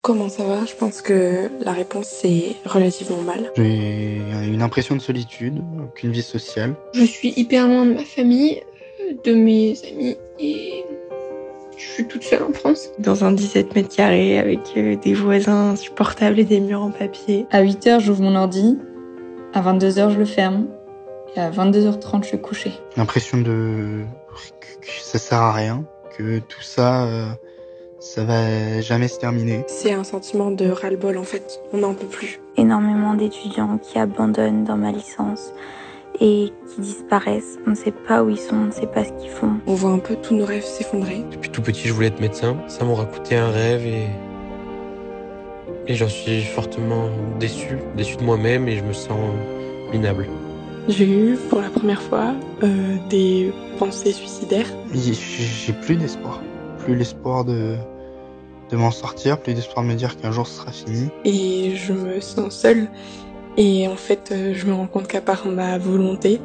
Comment ça va? Je pense que la réponse c'est relativement mal. J'ai une impression de solitude, aucune vie sociale. Je suis hyper loin de ma famille, de mes amis et je suis toute seule en France. Dans un 17 mètres carrés avec des voisins insupportables et des murs en papier. À 8h, j'ouvre mon ordi. À 22h, je le ferme. Et à 22h30, je suis couchée. L'impression que ça sert à rien, que tout ça, ça va jamais se terminer. C'est un sentiment de ras-le-bol en fait, on n'en peut plus. Énormément d'étudiants qui abandonnent dans ma licence et qui disparaissent. On ne sait pas où ils sont, on ne sait pas ce qu'ils font. On voit un peu tous nos rêves s'effondrer. Depuis tout petit, je voulais être médecin. Ça m'aura coûté un rêve et j'en suis fortement déçu de moi-même et je me sens minable. J'ai eu pour la première fois des pensées suicidaires. J'ai plus d'espoir. Plus l'espoir de m'en sortir, plus d'espoir de me dire qu'un jour ce sera fini. Et je me sens seule. Et en fait, je me rends compte qu'à part ma volonté,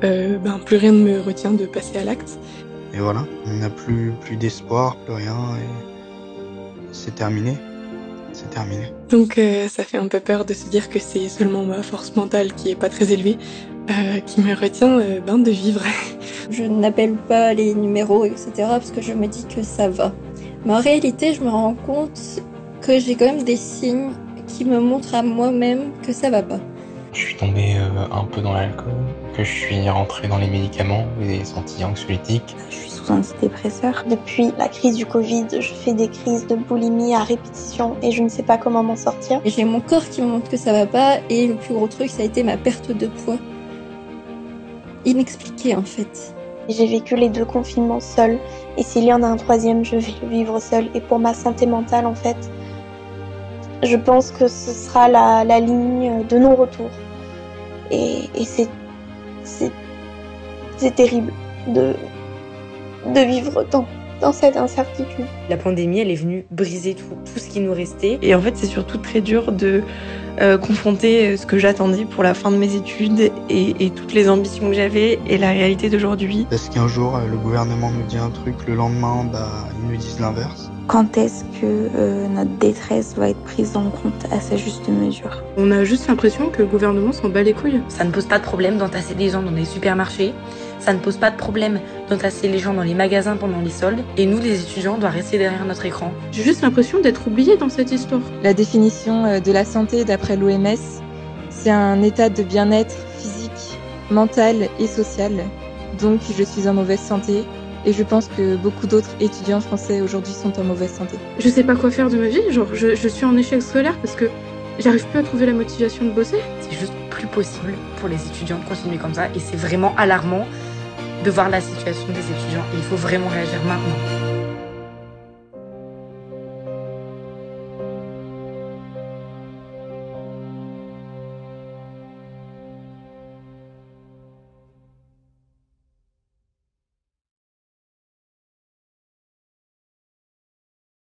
plus rien ne me retient de passer à l'acte. Et voilà, on n'a plus d'espoir, plus rien, et c'est terminé. C'est terminé. Donc ça fait un peu peur de se dire que c'est seulement ma force mentale qui est pas très élevée qui me retient de vivre. Je n'appelle pas les numéros, etc. parce que je me dis que ça va. Mais en réalité, je me rends compte que j'ai quand même des signes qui me montrent à moi-même que ça va pas. Je suis tombé un peu dans l'alcool, que je suis rentré dans les médicaments, les anti-anxiolytiques. Je suis sous antidépresseur. Depuis la crise du Covid, je fais des crises de boulimie à répétition et je ne sais pas comment m'en sortir. Et j'ai mon corps qui me montre que ça va pas et le plus gros truc, ça a été ma perte de poids. Inexpliquée en fait. J'ai vécu les 2 confinements seule et s'il y en a un troisième, je vais le vivre seule. Et pour ma santé mentale, en fait, je pense que ce sera la ligne de non-retour. Et c'est terrible de vivre dans cette incertitude. La pandémie, elle est venue briser tout ce qui nous restait. Et en fait, c'est surtout très dur de confronter ce que j'attendais pour la fin de mes études et toutes les ambitions que j'avais et la réalité d'aujourd'hui. Parce qu'un jour, le gouvernement nous dit un truc, le lendemain, ils nous disent l'inverse. Quand est-ce que notre détresse va être prise en compte à sa juste mesure? On a juste l'impression que le gouvernement s'en bat les couilles. Ça ne pose pas de problème d'entasser des gens dans les supermarchés. Ça ne pose pas de problème d'entasser les gens dans les magasins pendant les soldes. Et nous, les étudiants, on doit rester derrière notre écran. J'ai juste l'impression d'être oubliée dans cette histoire. La définition de la santé d'après l'OMS, c'est un état de bien-être physique, mental et social. Donc je suis en mauvaise santé et je pense que beaucoup d'autres étudiants français aujourd'hui sont en mauvaise santé. Je sais pas quoi faire de ma vie, je suis en échec scolaire parce que j'arrive plus à trouver la motivation de bosser. C'est juste plus possible pour les étudiants de continuer comme ça et c'est vraiment alarmant de voir la situation des étudiants et il faut vraiment réagir maintenant.